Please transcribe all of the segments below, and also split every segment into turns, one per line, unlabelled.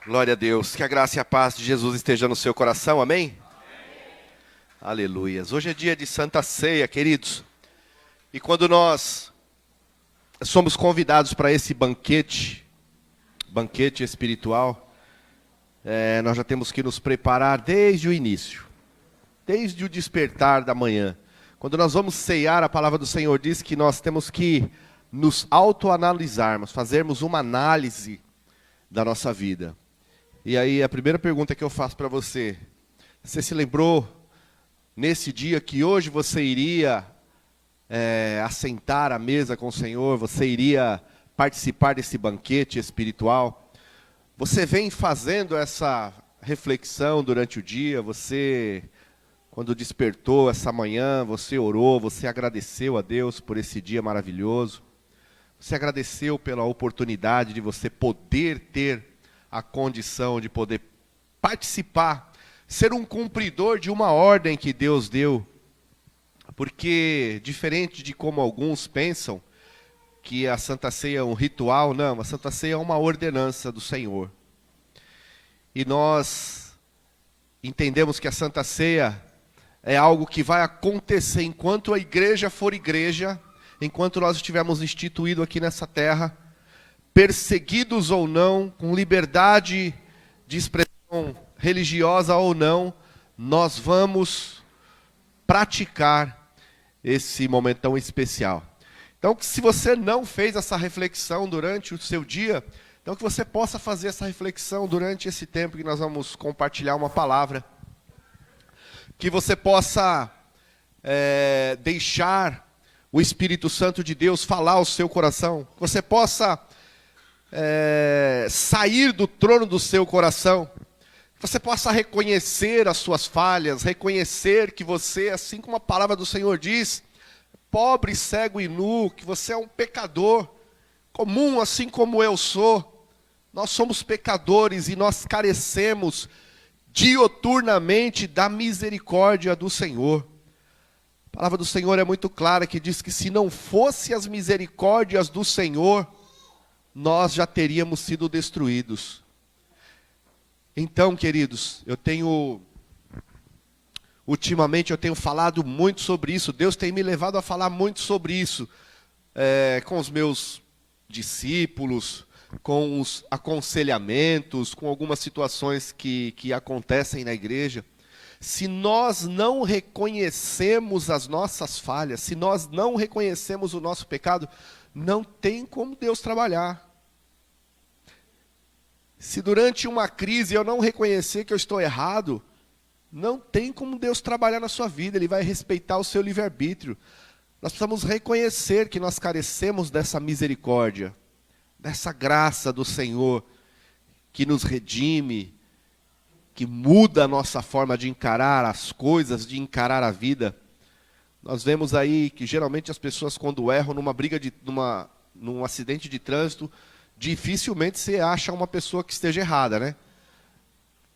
Glória a Deus. Que a graça e a paz de Jesus esteja no seu coração, amém? Aleluias. Hoje é dia de Santa Ceia, queridos. E quando nós somos convidados para esse banquete espiritual, nós já temos que nos preparar desde o início, desde o despertar da manhã. Quando nós vamos ceiar, a palavra do Senhor diz que nós temos que nos autoanalisarmos, fazermos uma análise da nossa vida. E aí a primeira pergunta que eu faço para você: você se lembrou nesse dia que hoje você iria assentar à mesa com o Senhor, você iria participar desse banquete espiritual? Você vem fazendo essa reflexão durante o dia? Você, quando despertou essa manhã, você orou, você agradeceu a Deus por esse dia maravilhoso? Você agradeceu pela oportunidade de você poder ter a condição de poder participar, ser um cumpridor de uma ordem que Deus deu? Porque, diferente de como alguns pensam, que a Santa Ceia é um ritual, não, a Santa Ceia é uma ordenança do Senhor. E nós entendemos que a Santa Ceia é algo que vai acontecer enquanto a igreja for igreja, enquanto nós estivermos instituídos aqui nessa terra, perseguidos ou não, com liberdade de expressão religiosa ou não, nós vamos praticar esse momento tão especial. Então, se você não fez essa reflexão durante o seu dia, então que você possa fazer essa reflexão durante esse tempo que nós vamos compartilhar uma palavra. Que você possa deixar o Espírito Santo de Deus falar ao seu coração. Que você possa sair do trono do seu coração. Que você possa reconhecer as suas falhas, reconhecer que você, assim como a palavra do Senhor diz, pobre, cego e nu, que você é um pecador comum, assim como eu sou. Nós somos pecadores e nós carecemos dioturnamente da misericórdia do Senhor. A palavra do Senhor é muito clara, que diz que se não fosse as misericórdias do Senhor, nós já teríamos sido destruídos. Então, queridos, ultimamente eu tenho falado muito sobre isso. Deus tem me levado a falar muito sobre isso, com os meus discípulos, com os aconselhamentos, com algumas situações que acontecem na igreja. Se nós não reconhecemos as nossas falhas, se nós não reconhecemos o nosso pecado, não tem como Deus trabalhar. Se durante uma crise eu não reconhecer que eu estou errado, não tem como Deus trabalhar na sua vida. Ele vai respeitar o seu livre-arbítrio. Nós precisamos reconhecer que nós carecemos dessa misericórdia, dessa graça do Senhor, que nos redime, que muda a nossa forma de encarar as coisas, de encarar a vida. Nós vemos aí que geralmente as pessoas, quando erram num acidente de trânsito, dificilmente você acha uma pessoa que esteja errada, né?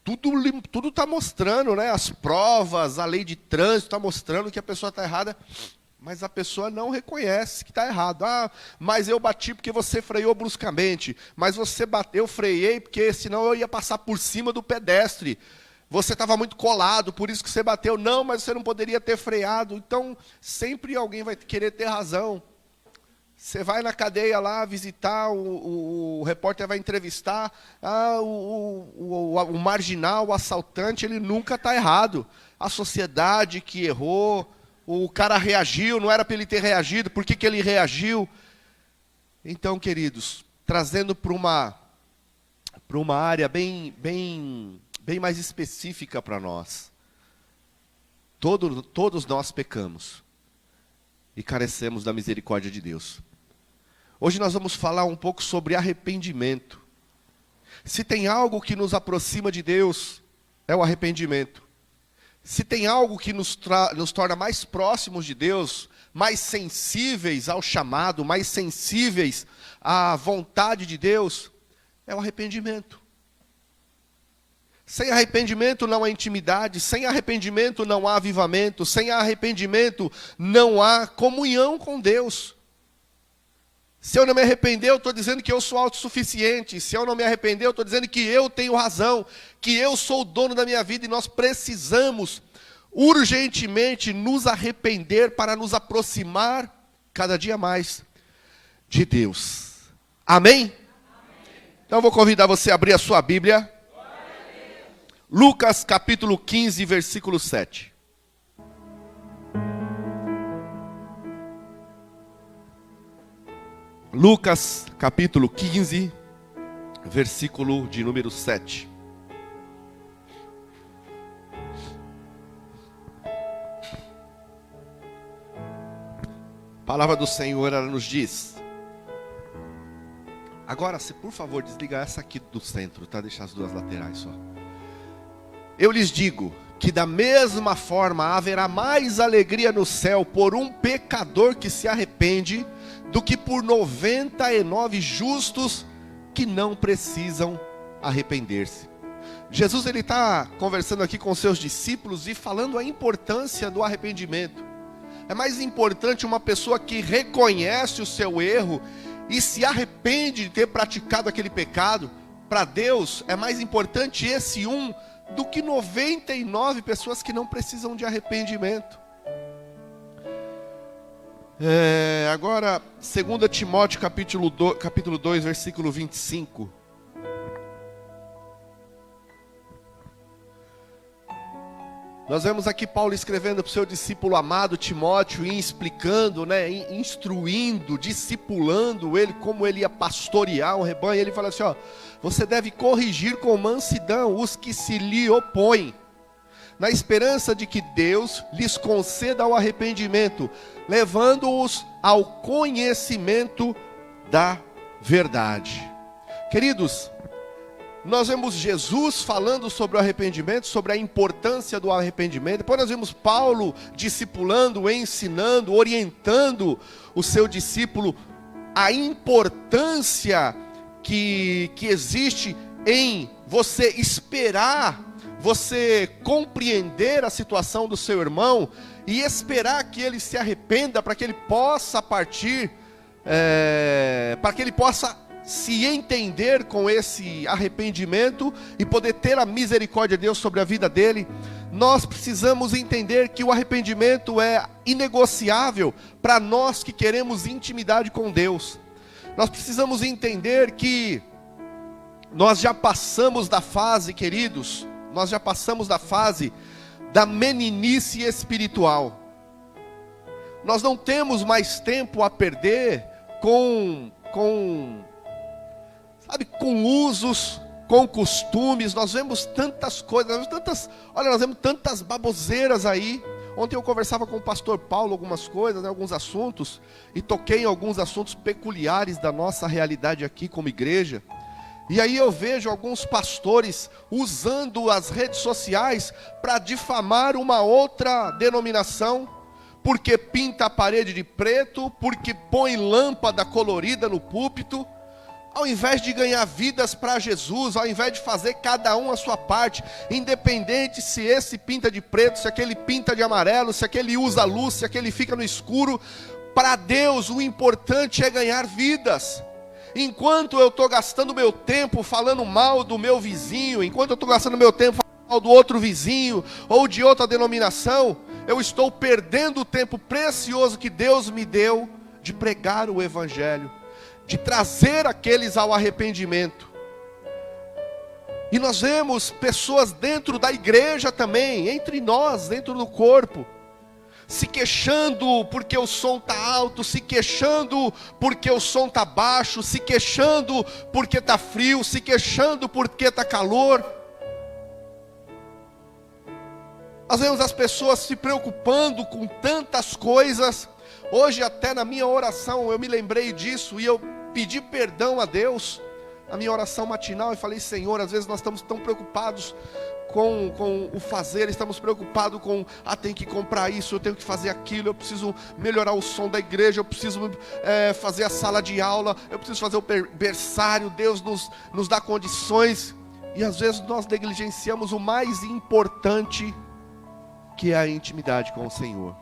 Tudo está mostrando, né? As provas, a lei de trânsito está mostrando que a pessoa está errada, mas a pessoa não reconhece que está errado. Ah, mas eu bati porque você freou bruscamente. Mas você bateu, eu freiei porque senão eu ia passar por cima do pedestre. Você estava muito colado, por isso que você bateu. Não, mas você não poderia ter freado. Então, sempre alguém vai querer ter razão. Você vai na cadeia lá visitar, o repórter vai entrevistar, o marginal, o assaltante, ele nunca está errado. A sociedade que errou, o cara reagiu, não era para ele ter reagido, por que ele reagiu? Então, queridos, trazendo para uma área bem mais específica para nós. Todos nós pecamos e carecemos da misericórdia de Deus. Hoje nós vamos falar um pouco sobre arrependimento. Se tem algo que nos aproxima de Deus, é o arrependimento. Se tem algo que nos torna mais próximos de Deus, mais sensíveis ao chamado, mais sensíveis à vontade de Deus, é o arrependimento. Sem arrependimento não há intimidade, sem arrependimento não há avivamento, sem arrependimento não há comunhão com Deus. Se eu não me arrepender, eu estou dizendo que eu sou autossuficiente. Se eu não me arrepender, eu estou dizendo que eu tenho razão, que eu sou o dono da minha vida, e nós precisamos urgentemente nos arrepender para nos aproximar cada dia mais de Deus. Amém? Então eu vou convidar você a abrir a sua Bíblia. Lucas capítulo 15, versículo 7. Lucas capítulo 15, versículo de número 7. A palavra do Senhor, ela nos diz. Agora, se por favor, desliga essa aqui do centro, tá? Deixa as duas laterais só. Eu lhes digo que da mesma forma haverá mais alegria no céu por um pecador que se arrepende, do que por 99 justos que não precisam arrepender-se. Jesus, ele está conversando aqui com seus discípulos e falando a importância do arrependimento. É mais importante uma pessoa que reconhece o seu erro e se arrepende de ter praticado aquele pecado. Para Deus é mais importante esse um do que 99 pessoas que não precisam de arrependimento. Agora, 2 Timóteo capítulo 2, versículo 25. Nós vemos aqui Paulo escrevendo para o seu discípulo amado Timóteo, e explicando, instruindo, discipulando ele, como ele ia pastorear um rebanho. Ele fala assim, você deve corrigir com mansidão os que se lhe opõem, na esperança de que Deus lhes conceda o arrependimento, levando-os ao conhecimento da verdade. Queridos, nós vemos Jesus falando sobre o arrependimento, sobre a importância do arrependimento. Depois nós vemos Paulo discipulando, ensinando, orientando o seu discípulo a importância que existe em você esperar, você compreender a situação do seu irmão e esperar que ele se arrependa, para que ele possa partir, para que ele possa se entender com esse arrependimento e poder ter a misericórdia de Deus sobre a vida dele. Nós precisamos entender que o arrependimento é inegociável para nós que queremos intimidade com Deus. Nós precisamos entender que nós já passamos da fase, queridos, nós já passamos da fase da meninice espiritual. Nós não temos mais tempo a perder com usos, com costumes. Nós vemos tantas coisas, nós vemos tantas baboseiras aí. Ontem eu conversava com o pastor Paulo algumas coisas, alguns assuntos, e toquei em alguns assuntos peculiares da nossa realidade aqui como igreja. E aí eu vejo alguns pastores usando as redes sociais para difamar uma outra denominação, porque pinta a parede de preto, porque põe lâmpada colorida no púlpito. Ao invés de ganhar vidas para Jesus, ao invés de fazer cada um a sua parte, independente se esse pinta de preto, se aquele pinta de amarelo, se aquele usa luz, se aquele fica no escuro, para Deus o importante é ganhar vidas. Enquanto eu estou gastando meu tempo falando mal do meu vizinho, enquanto eu estou gastando meu tempo falando mal do outro vizinho, ou de outra denominação, eu estou perdendo o tempo precioso que Deus me deu de pregar o Evangelho, de trazer aqueles ao arrependimento. E nós vemos pessoas dentro da igreja também, entre nós, dentro do corpo, se queixando porque o som está alto, se queixando porque o som está baixo, se queixando porque está frio, se queixando porque está calor. Nós vemos as pessoas se preocupando com tantas coisas. Hoje até na minha oração eu me lembrei disso e eu pedi perdão a Deus, na minha oração matinal, e falei: Senhor, às vezes nós estamos tão preocupados com o fazer, estamos preocupados com, tenho que comprar isso, eu tenho que fazer aquilo, eu preciso melhorar o som da igreja, eu preciso fazer a sala de aula, eu preciso fazer o berçário. Deus nos dá condições, e às vezes nós negligenciamos o mais importante, que é a intimidade com o Senhor.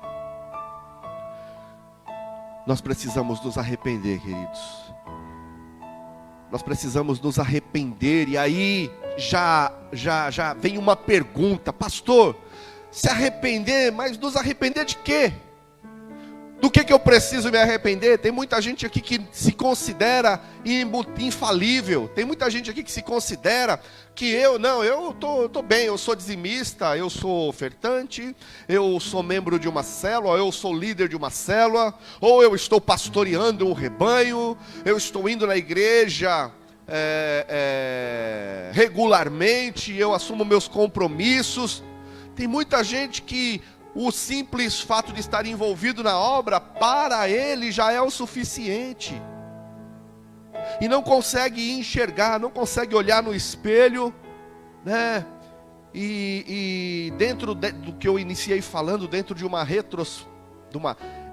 Nós precisamos nos arrepender, queridos. Nós precisamos nos arrepender. E aí já vem uma pergunta: pastor, se arrepender, mas nos arrepender de quê? Do que eu preciso me arrepender? Tem muita gente aqui que se considera infalível. Tem muita gente aqui que se considera que eu tô bem, eu sou dizimista, eu sou ofertante, eu sou membro de uma célula, eu sou líder de uma célula, ou eu estou pastoreando um rebanho, eu estou indo na igreja regularmente, eu assumo meus compromissos. Tem muita gente que o simples fato de estar envolvido na obra, para ele já é o suficiente. E não consegue enxergar, não consegue olhar no espelho, né? E dentro do que eu iniciei falando, dentro de uma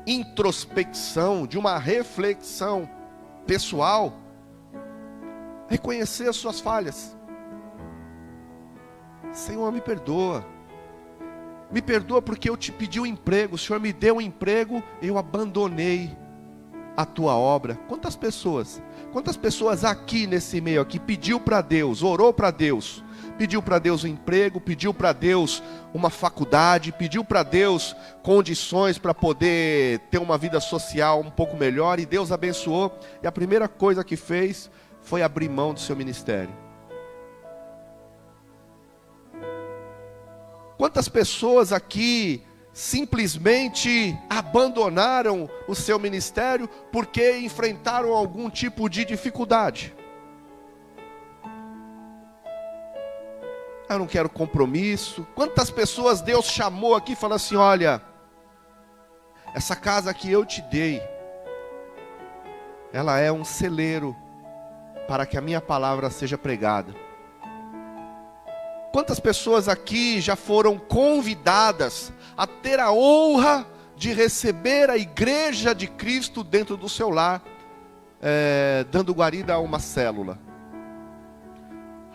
introspecção, de uma reflexão pessoal, reconhecer as suas falhas. Senhor, me perdoa. Me perdoa porque eu te pedi um emprego, o Senhor me deu um emprego, eu abandonei a tua obra. Quantas pessoas aqui nesse meio aqui pediu para Deus, orou para Deus, pediu para Deus um emprego, pediu para Deus uma faculdade, pediu para Deus condições para poder ter uma vida social um pouco melhor, e Deus abençoou, e a primeira coisa que fez foi abrir mão do seu ministério. Quantas pessoas aqui simplesmente abandonaram o seu ministério porque enfrentaram algum tipo de dificuldade? Eu não quero compromisso. Quantas pessoas Deus chamou aqui e falou assim: olha, essa casa que eu te dei, ela é um celeiro para que a minha palavra seja pregada. Quantas pessoas aqui já foram convidadas a ter a honra de receber a igreja de Cristo dentro do seu lar, dando guarida a uma célula?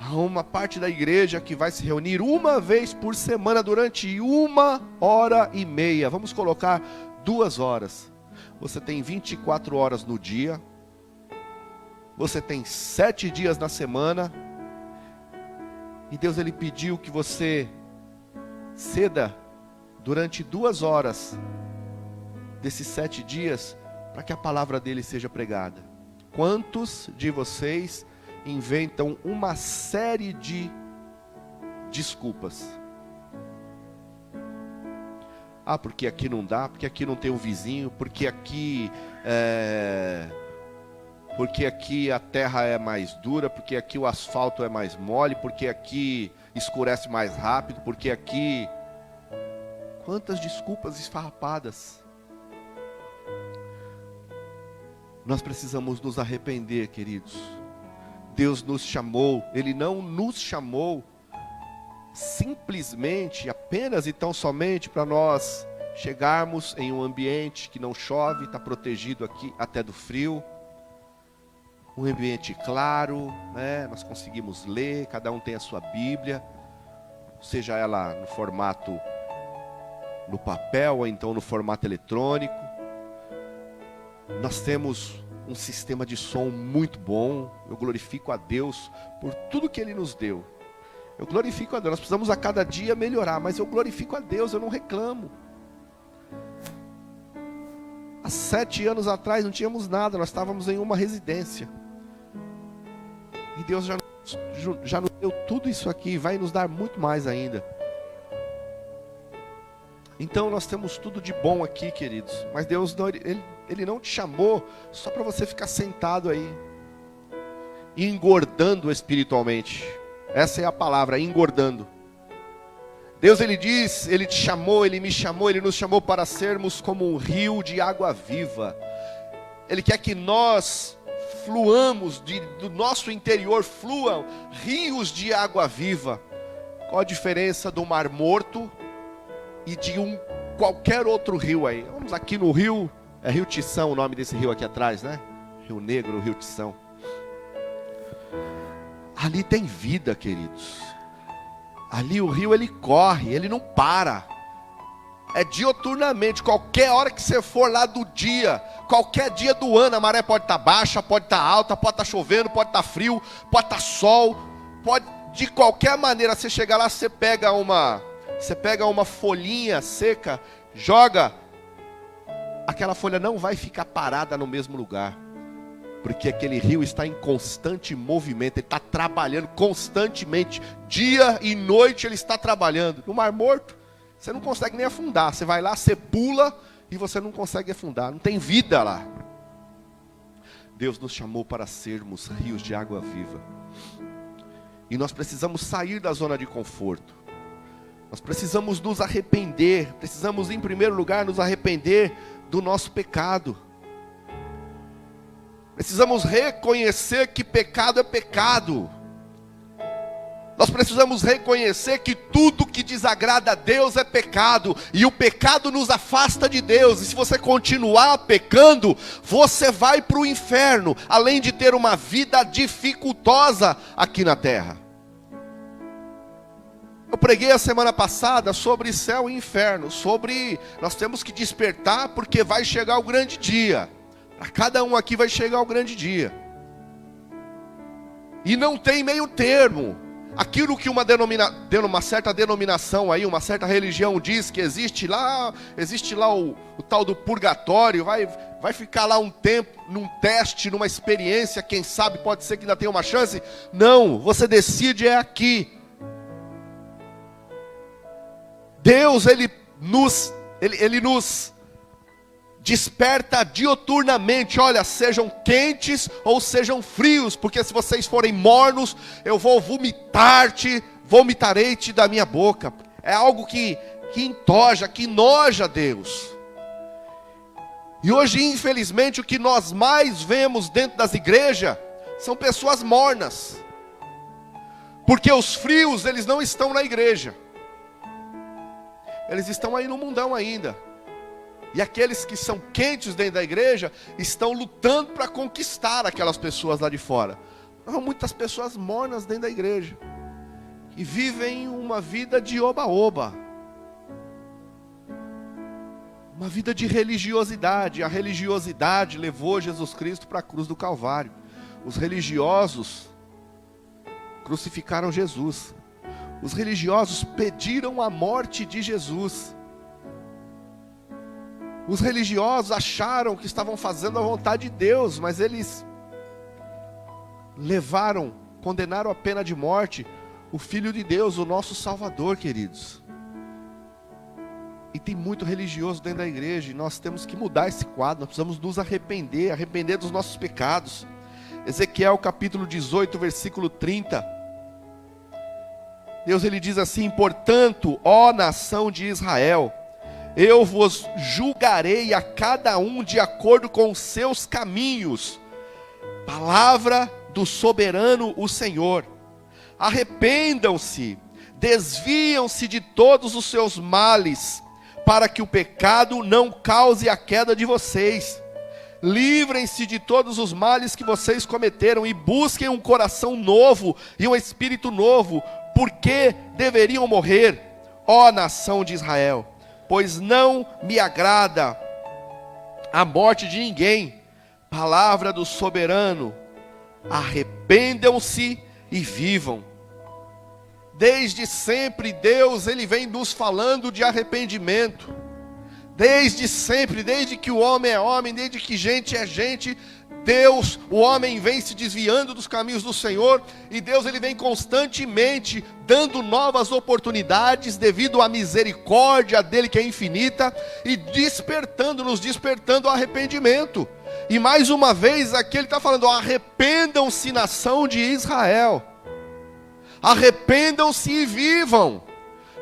Há uma parte da igreja que vai se reunir uma vez por semana durante 1h30. Vamos colocar 2 horas. Você tem 24 horas no dia. Você tem 7 dias na semana. E Deus, Ele pediu que você ceda durante 2 horas desses 7 dias para que a palavra dele seja pregada. Quantos de vocês inventam uma série de desculpas? Ah, porque aqui não dá, porque aqui não tem um vizinho, porque aqui a terra é mais dura, porque aqui o asfalto é mais mole, porque aqui escurece mais rápido, porque aqui... Quantas desculpas esfarrapadas. Nós precisamos nos arrepender, queridos. Deus nos chamou, Ele não nos chamou simplesmente, apenas e tão somente para nós chegarmos em um ambiente que não chove, está protegido aqui até do frio, um ambiente claro, né? Nós conseguimos ler, cada um tem a sua Bíblia, seja ela no formato no papel ou então no formato eletrônico. Nós temos um sistema de som muito bom. Eu glorifico a Deus por tudo que Ele nos deu. Eu glorifico a Deus. Nós precisamos a cada dia melhorar, mas eu glorifico a Deus, eu não reclamo. Há 7 anos atrás não tínhamos nada, nós estávamos em uma residência. E Deus já nos deu tudo isso aqui, vai nos dar muito mais ainda. Então nós temos tudo de bom aqui, queridos. Mas Deus não, Ele não te chamou só para você ficar sentado aí, engordando espiritualmente. Essa é a palavra, engordando. Deus, Ele diz, Ele te chamou, Ele me chamou, Ele nos chamou para sermos como um rio de água viva. Ele quer que nós fluamos, do nosso interior fluam rios de água viva. Qual a diferença do Mar Morto e de qualquer outro rio aí? Vamos aqui no rio, é Rio Tição o nome desse rio aqui atrás, né? Rio Negro, Rio Tição. Ali tem vida, queridos. Ali o rio, ele corre, ele não para. É dioturnamente, qualquer hora que você for lá do dia, qualquer dia do ano, a maré pode estar baixa, pode estar alta, pode estar chovendo, pode estar frio, pode estar sol, pode, de qualquer maneira, você chegar lá, você pega uma folhinha seca, joga, aquela folha não vai ficar parada no mesmo lugar, porque aquele rio está em constante movimento, ele está trabalhando constantemente, dia e noite ele está trabalhando. No Mar Morto, você não consegue nem afundar. Você vai lá, você pula e você não consegue afundar. Não tem vida lá. Deus nos chamou para sermos rios de água viva. E nós precisamos sair da zona de conforto. Nós precisamos nos arrepender. Precisamos, em primeiro lugar, nos arrepender do nosso pecado. Precisamos reconhecer que pecado é pecado. Nós precisamos reconhecer que tudo que desagrada a Deus é pecado, e o pecado nos afasta de Deus, e se você continuar pecando, você vai para o inferno, além de ter uma vida dificultosa aqui na terra. Eu preguei a semana passada sobre céu e inferno, sobre nós temos que despertar porque vai chegar o grande dia. Para cada um aqui vai chegar o grande dia. E não tem meio termo. Aquilo que uma certa denominação aí, uma certa religião diz que existe lá o tal do purgatório, vai ficar lá um tempo, num teste, numa experiência, quem sabe pode ser que ainda tenha uma chance. Não, você decide é aqui. Deus, Ele nos desperta dioturnamente, olha, sejam quentes ou sejam frios, porque se vocês forem mornos, eu vou vomitarei-te da minha boca. É algo que entoja, que noja Deus. E hoje, infelizmente, o que nós mais vemos dentro das igrejas são pessoas mornas, porque os frios, eles não estão na igreja, eles estão aí no mundão ainda. E aqueles que são quentes dentro da igreja estão lutando para conquistar aquelas pessoas lá de fora. Há muitas pessoas mornas dentro da igreja, que vivem uma vida de oba-oba, uma vida de religiosidade. A religiosidade levou Jesus Cristo para a cruz do Calvário. Os religiosos crucificaram Jesus. Os religiosos pediram a morte de Jesus. Os religiosos acharam que estavam fazendo a vontade de Deus, mas eles condenaram a pena de morte o Filho de Deus, o nosso Salvador, queridos. E tem muito religioso dentro da igreja, e nós temos que mudar esse quadro, nós precisamos nos arrepender dos nossos pecados. Ezequiel capítulo 18, versículo 30. Deus, ele diz assim: portanto, ó nação de Israel, eu vos julgarei a cada um de acordo com os seus caminhos. Palavra do soberano o Senhor. Arrependam-se, desviam-se de todos os seus males, para que o pecado não cause a queda de vocês. Livrem-se de todos os males que vocês cometeram e busquem um coração novo e um espírito novo. Porque deveriam morrer, ó nação de Israel? Pois não me agrada a morte de ninguém. Palavra do soberano. Arrependam-se e vivam. Desde sempre Deus, ele vem nos falando de arrependimento. Desde sempre, desde que o homem é homem, desde que gente é gente, Deus, o homem vem se desviando dos caminhos do Senhor, e Deus, ele vem constantemente dando novas oportunidades devido à misericórdia dele que é infinita, e nos despertando ao arrependimento. E mais uma vez aqui ele está falando: arrependam-se, nação de Israel, arrependam-se e vivam,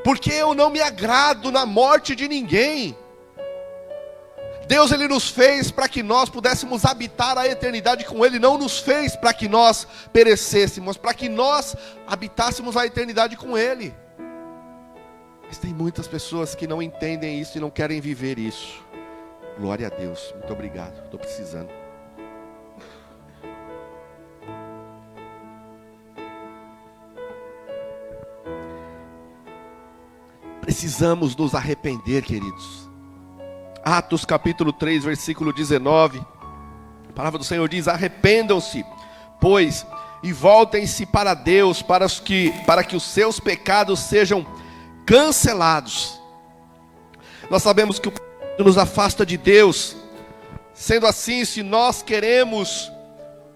porque eu não me agrado na morte de ninguém. Deus, ele nos fez para que nós pudéssemos habitar a eternidade com Ele, não nos fez para que nós perecêssemos, para que nós habitássemos a eternidade com Ele. Mas tem muitas pessoas que não entendem isso e não querem viver isso. Glória a Deus, muito obrigado, estou precisando. Precisamos nos arrepender, queridos. Atos capítulo 3, versículo 19. A palavra do Senhor diz: arrependam-se, pois, e voltem-se para Deus, para que os seus pecados sejam cancelados. Nós sabemos que o pecado nos afasta de Deus. Sendo assim, se nós queremos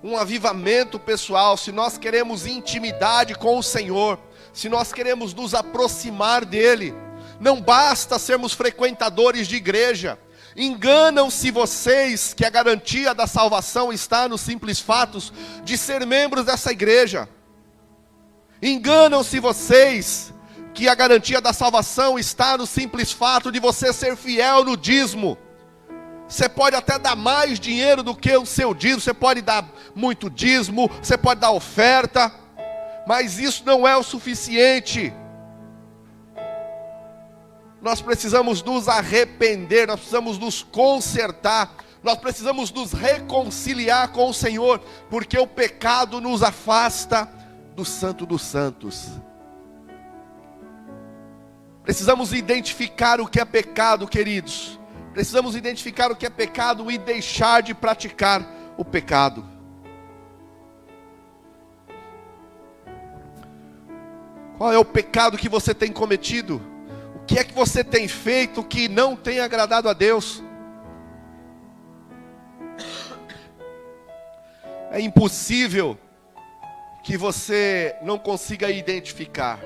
um avivamento pessoal, se nós queremos intimidade com o Senhor, se nós queremos nos aproximar dEle, não basta sermos frequentadores de igreja. Enganam-se vocês que a garantia da salvação está nos simples fatos de ser membros dessa igreja. Enganam-se vocês que a garantia da salvação está no simples fato de você ser fiel no dízimo. Você pode até dar mais dinheiro do que o seu dízimo, você pode dar muito dízimo, você pode dar oferta, mas isso não é o suficiente. Nós precisamos nos arrepender, nós precisamos nos consertar, nós precisamos nos reconciliar com o Senhor, porque o pecado nos afasta do Santo dos Santos. Precisamos identificar o que é pecado, queridos. Precisamos identificar o que é pecado e deixar de praticar o pecado. Qual é o pecado que você tem cometido? O que é que você tem feito que não tem agradado a Deus? É impossível que você não consiga identificar.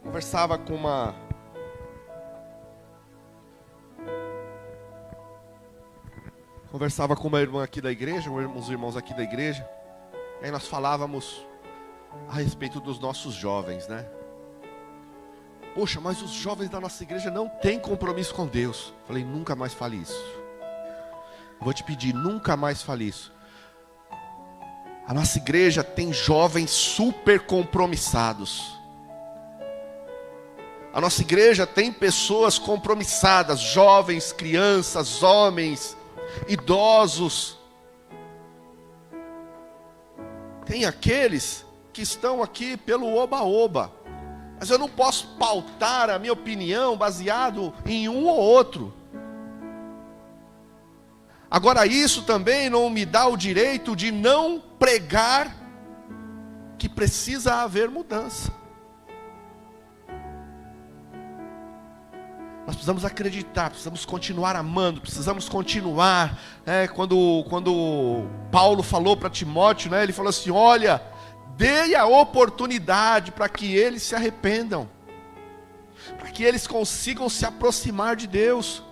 Conversava com uma irmã aqui da igreja, uns irmãos aqui da igreja. E aí nós falávamos a respeito dos nossos jovens, né? Poxa, mas os jovens da nossa igreja não têm compromisso com Deus. Falei, nunca mais fale isso. Vou te pedir, nunca mais fale isso. A nossa igreja tem jovens super compromissados. A nossa igreja tem pessoas compromissadas, jovens, crianças, homens, idosos. Tem aqueles que estão aqui pelo oba-oba. Mas eu não posso pautar a minha opinião baseado em um ou outro. Agora isso também não me dá o direito de não pregar que precisa haver mudança. Nós precisamos acreditar, precisamos continuar amando, precisamos continuar. Quando Paulo falou para Timóteo, ele falou assim, olha, dê a oportunidade para que eles se arrependam, para que eles consigam se aproximar de Deus.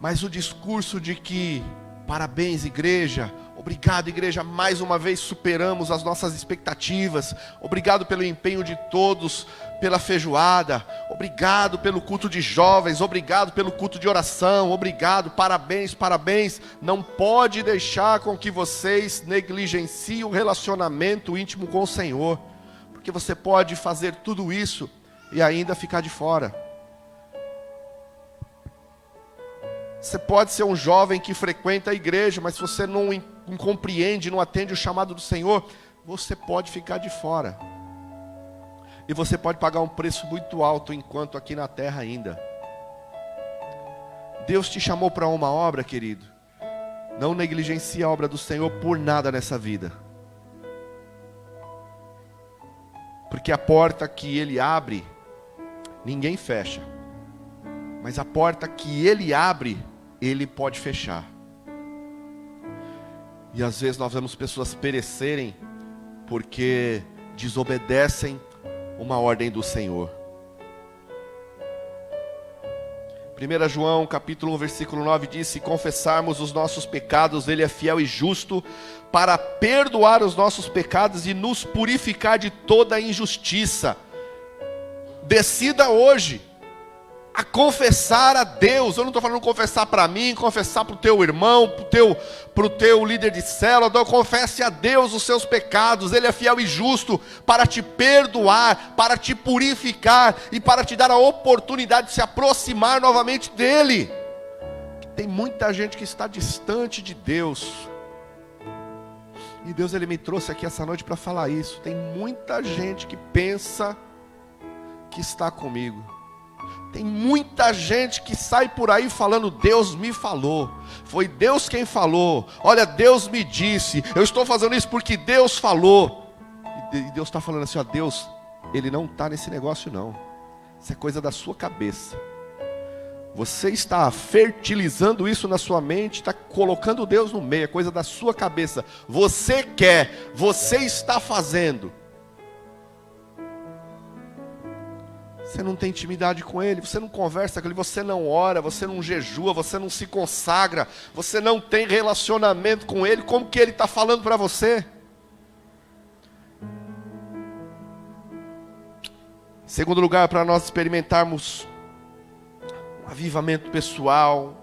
Mas o discurso de que, parabéns igreja, obrigado igreja, mais uma vez superamos as nossas expectativas, obrigado pelo empenho de todos, pela feijoada, obrigado pelo culto de jovens, obrigado pelo culto de oração, obrigado, parabéns, parabéns. Não pode deixar com que vocês negligenciem o relacionamento íntimo com o Senhor, porque você pode fazer tudo isso e ainda ficar de fora. Você pode ser um jovem que frequenta a igreja, mas se você não compreende, não atende o chamado do Senhor, você pode ficar de fora. E você pode pagar um preço muito alto enquanto aqui na terra ainda. Deus te chamou para uma obra, querido. Não negligencie a obra do Senhor por nada nessa vida. Porque a porta que Ele abre, ninguém fecha. Mas a porta que Ele abre, Ele pode fechar. E às vezes nós vemos pessoas perecerem porque desobedecem uma ordem do Senhor. 1 João capítulo 1 versículo 9 diz: se confessarmos os nossos pecados, Ele é fiel e justo para perdoar os nossos pecados e nos purificar de toda injustiça. Decida hoje a confessar a Deus. Eu não estou falando confessar para mim, confessar para o teu irmão, para o teu líder de célula. Não, confesse a Deus os seus pecados. Ele é fiel e justo para te perdoar, para te purificar e para te dar a oportunidade de se aproximar novamente dEle. Tem muita gente que está distante de Deus E Deus, Ele me trouxe aqui essa noite para falar isso. Tem muita gente que pensa que está comigo. Tem muita gente que sai por aí falando, Deus me falou, foi Deus quem falou, olha, Deus me disse, eu estou fazendo isso porque Deus falou. E Deus está falando assim, ó, Deus, Ele não está nesse negócio não. Isso é coisa da sua cabeça. Você está fertilizando isso na sua mente, está colocando Deus no meio, é coisa da sua cabeça. Você quer, você está fazendo. Você não tem intimidade com Ele, você não conversa com Ele, você não ora, você não jejua, você não se consagra, você não tem relacionamento com Ele, como que Ele está falando para você? Segundo lugar, para nós experimentarmos um avivamento pessoal,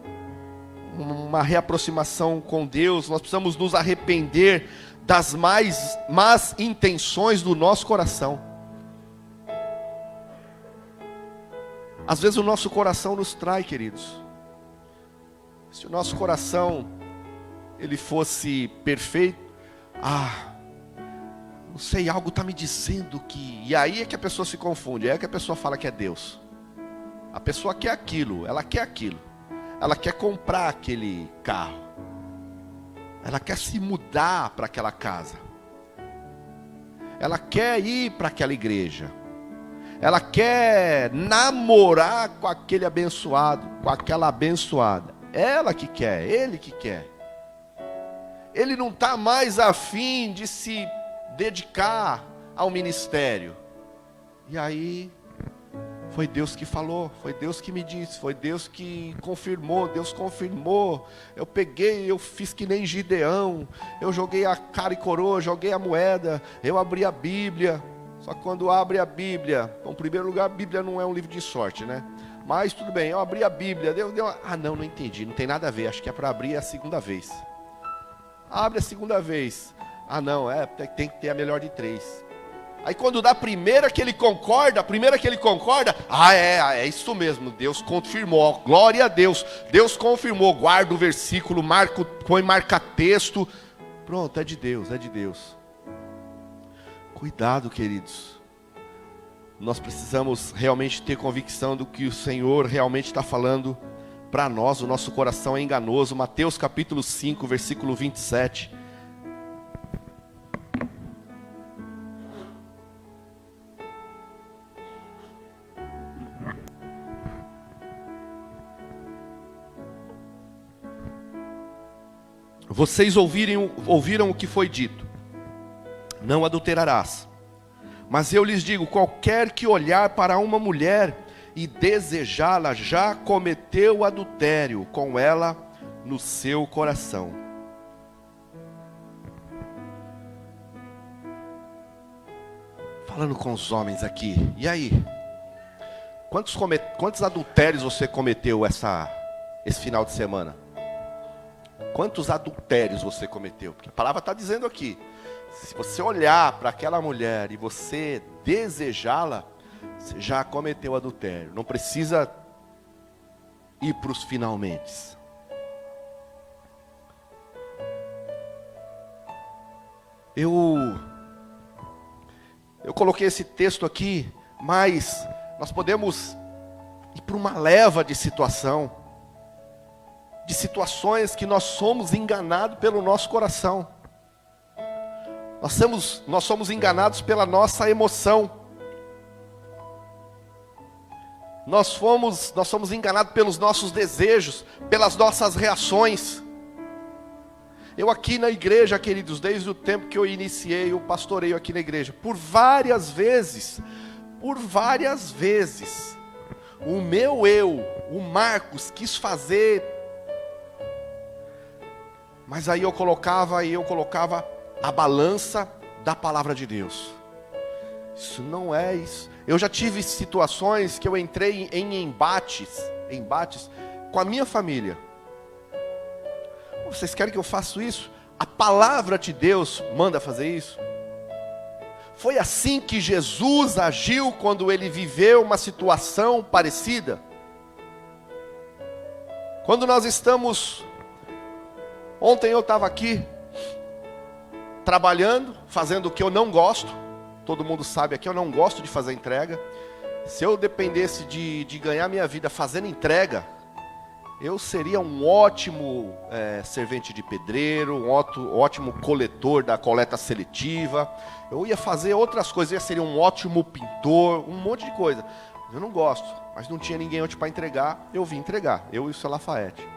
uma reaproximação com Deus, nós precisamos nos arrepender das más intenções do nosso coração. Às vezes o nosso coração nos trai, queridos. Se o nosso coração ele fosse perfeito, não sei, algo está me dizendo que... E aí é que a pessoa se confunde, é que a pessoa fala que é Deus. A pessoa quer aquilo, ela quer aquilo. Ela quer comprar aquele carro. Ela quer se mudar para aquela casa. Ela quer ir para aquela igreja. Ela quer namorar com aquele abençoado, com aquela abençoada. Ela que quer, ele que quer. Ele não está mais afim de se dedicar ao ministério. E aí, foi Deus que falou, foi Deus que me disse, foi Deus que confirmou, Deus confirmou. Eu peguei, eu fiz que nem Gideão, eu joguei a cara e coroa, joguei a moeda, eu abri a Bíblia. Só que quando abre a Bíblia, bom, em primeiro lugar, a Bíblia não é um livro de sorte, né? Mas tudo bem, eu abri a Bíblia, não entendi, não tem nada a ver, acho que é para abrir a segunda vez. Abre a segunda vez, tem que ter a melhor de 3. Aí quando dá a primeira que ele concorda, é isso mesmo, Deus confirmou, glória a Deus, Deus confirmou, guarda o versículo, põe marca-texto, pronto, é de Deus, é de Deus. Cuidado, queridos. Nós precisamos realmente ter convicção do que o Senhor realmente está falando para nós. O nosso coração é enganoso. Mateus capítulo 5, versículo 27. Vocês ouviram o que foi dito: não adulterarás. Mas eu lhes digo, qualquer que olhar para uma mulher e desejá-la, já cometeu adultério com ela no seu coração. Falando com os homens aqui, e aí? Quantos adultérios você cometeu esse final de semana? Quantos adultérios você cometeu? Porque a palavra está dizendo aqui, se você olhar para aquela mulher e você desejá-la, você já cometeu adultério. Não precisa ir para os finalmente. Eu coloquei esse texto aqui, mas nós podemos ir para uma leva de situações que nós somos enganados pelo nosso coração. Nós somos enganados pela nossa emoção. Nós somos enganados pelos nossos desejos, pelas nossas reações. Eu aqui na igreja, queridos, desde o tempo que eu iniciei o pastoreio aqui na igreja, por várias vezes, o Marcos quis fazer, mas aí eu colocava a balança da palavra de Deus. Isso não é isso. Eu já tive situações que eu entrei em embates com a minha família. Vocês querem que eu faça isso? A palavra de Deus manda fazer isso? Foi assim que Jesus agiu quando ele viveu uma situação parecida? Quando nós estamos... Ontem eu estava aqui trabalhando, fazendo o que eu não gosto. Todo mundo sabe aqui, eu não gosto de fazer entrega. Se eu dependesse de ganhar minha vida fazendo entrega, eu seria um ótimo servente de pedreiro, um ótimo coletor da coleta seletiva. Eu ia fazer outras coisas, eu ia ser um ótimo pintor, um monte de coisa. Eu não gosto, mas não tinha ninguém antes para entregar, eu vim entregar, eu e o seu Lafayette.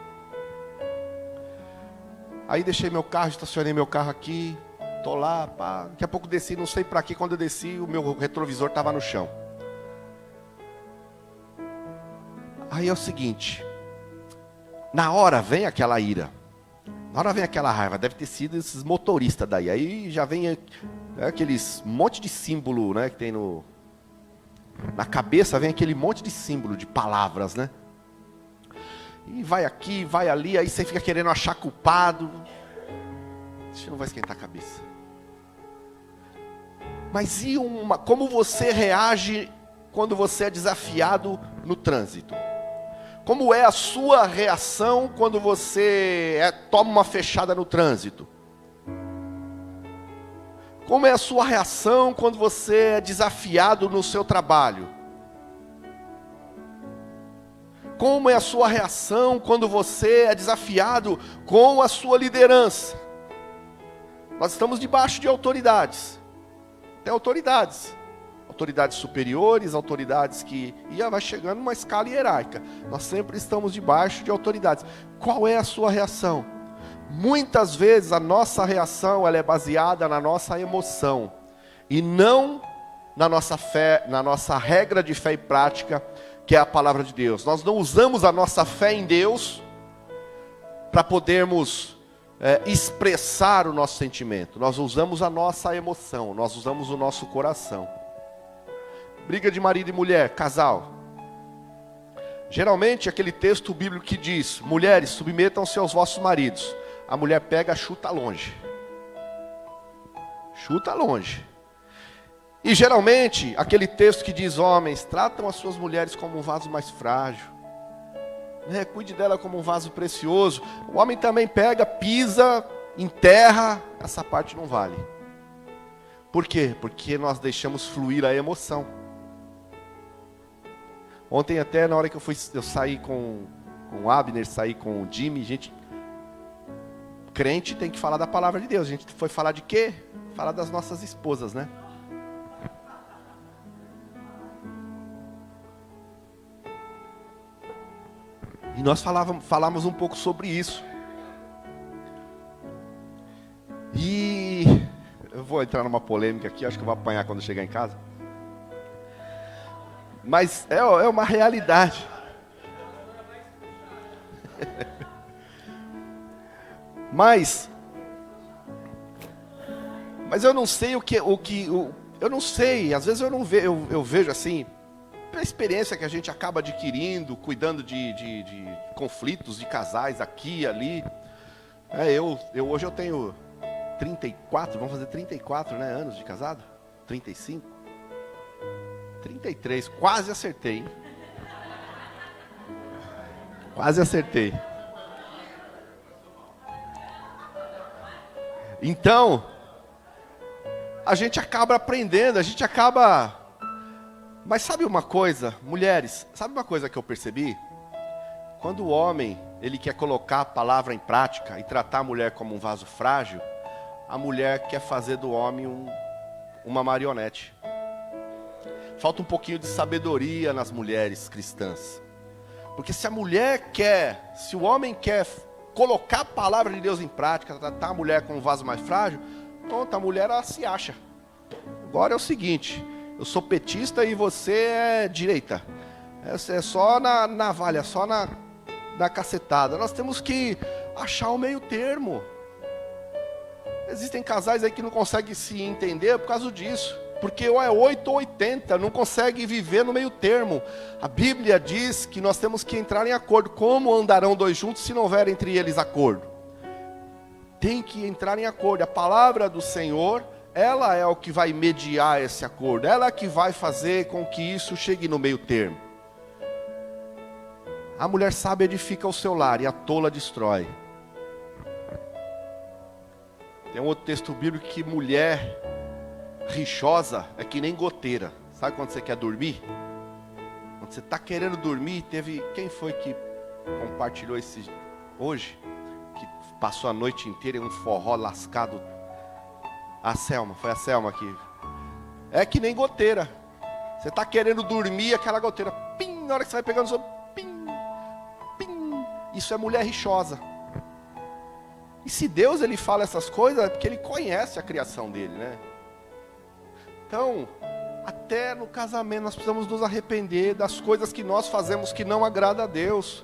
Aí deixei meu carro, estacionei meu carro aqui, tô lá, pá. Daqui a pouco desci, não sei para quê, quando eu desci, o meu retrovisor estava no chão. Aí é o seguinte, na hora vem aquela ira, na hora vem aquela raiva, deve ter sido esses motoristas daí. Aí já vem aqueles monte de símbolo, né, que tem na cabeça, vem aquele monte de símbolo, de palavras, né? E vai aqui, vai ali, aí você fica querendo achar culpado. Isso não vai esquentar a cabeça. Mas como você reage quando você é desafiado no trânsito? Como é a sua reação quando você toma uma fechada no trânsito? Como é a sua reação quando você é desafiado no seu trabalho? Como é a sua reação quando você é desafiado com a sua liderança? Nós estamos debaixo de autoridades. Tem autoridades. Autoridades superiores, autoridades que vai chegando numa escala hierárquica. Nós sempre estamos debaixo de autoridades. Qual é a sua reação? Muitas vezes a nossa reação ela é baseada na nossa emoção e não na nossa fé, na nossa regra de fé e prática, que é a palavra de Deus. Nós não usamos a nossa fé em Deus para podermos expressar o nosso sentimento. Nós usamos a nossa emoção, nós usamos o nosso coração. Briga de marido e mulher, casal. Geralmente aquele texto bíblico que diz: mulheres, submetam-se aos vossos maridos. A mulher pega, chuta longe. Chuta longe. E geralmente, aquele texto que diz: homens, tratam as suas mulheres como um vaso mais frágil. Cuide dela como um vaso precioso. O homem também pega, pisa, enterra. Essa parte não vale. Por quê? Porque nós deixamos fluir a emoção. Ontem até, na hora que eu saí com o Abner, saí com o Jimmy, gente... Crente tem que falar da palavra de Deus. A gente foi falar de quê? Falar das nossas esposas, né? E nós falamos um pouco sobre isso. E eu vou entrar numa polêmica aqui, acho que eu vou apanhar quando chegar em casa. Mas é uma realidade. Mas eu não sei eu não sei, às vezes eu vejo assim, pela experiência que a gente acaba adquirindo, cuidando de conflitos de casais aqui e ali. Hoje eu tenho 34, vamos fazer 34, né, anos de casado? 35? 33, quase acertei, hein? Quase acertei. Então, a gente acaba aprendendo, Mas sabe uma coisa, mulheres, sabe uma coisa que eu percebi? Quando o homem, ele quer colocar a palavra em prática e tratar a mulher como um vaso frágil, a mulher quer fazer do homem uma marionete. Falta um pouquinho de sabedoria nas mulheres cristãs. Porque se o homem quer colocar a palavra de Deus em prática, tratar a mulher como um vaso mais frágil, pronto, a mulher ela se acha. Agora é o seguinte, eu sou petista e você é direita. É só na navalha, só na cacetada. Nós temos que achar o meio termo. Existem casais aí que não conseguem se entender por causa disso. Porque ou é 8 ou 80, não consegue viver no meio termo. A Bíblia diz que nós temos que entrar em acordo. Como andarão dois juntos se não houver entre eles acordo? Tem que entrar em acordo. A palavra do Senhor, ela é o que vai mediar esse acordo. Ela é que vai fazer com que isso chegue no meio termo. A mulher sábia edifica o seu lar e a tola destrói. Tem um outro texto bíblico que mulher rixosa é que nem goteira. Sabe quando você quer dormir? Quando você está querendo dormir, quem foi que compartilhou esse hoje? Que passou a noite inteira em um forró lascado. A Selma, foi a Selma que... É que nem goteira. Você está querendo dormir, aquela goteira, pim, na hora que você vai pegando o sono, pim, pim. Isso é mulher rixosa. E se Deus ele fala essas coisas, é porque ele conhece a criação dele, né? Então, até no casamento nós precisamos nos arrepender das coisas que nós fazemos que não agrada a Deus.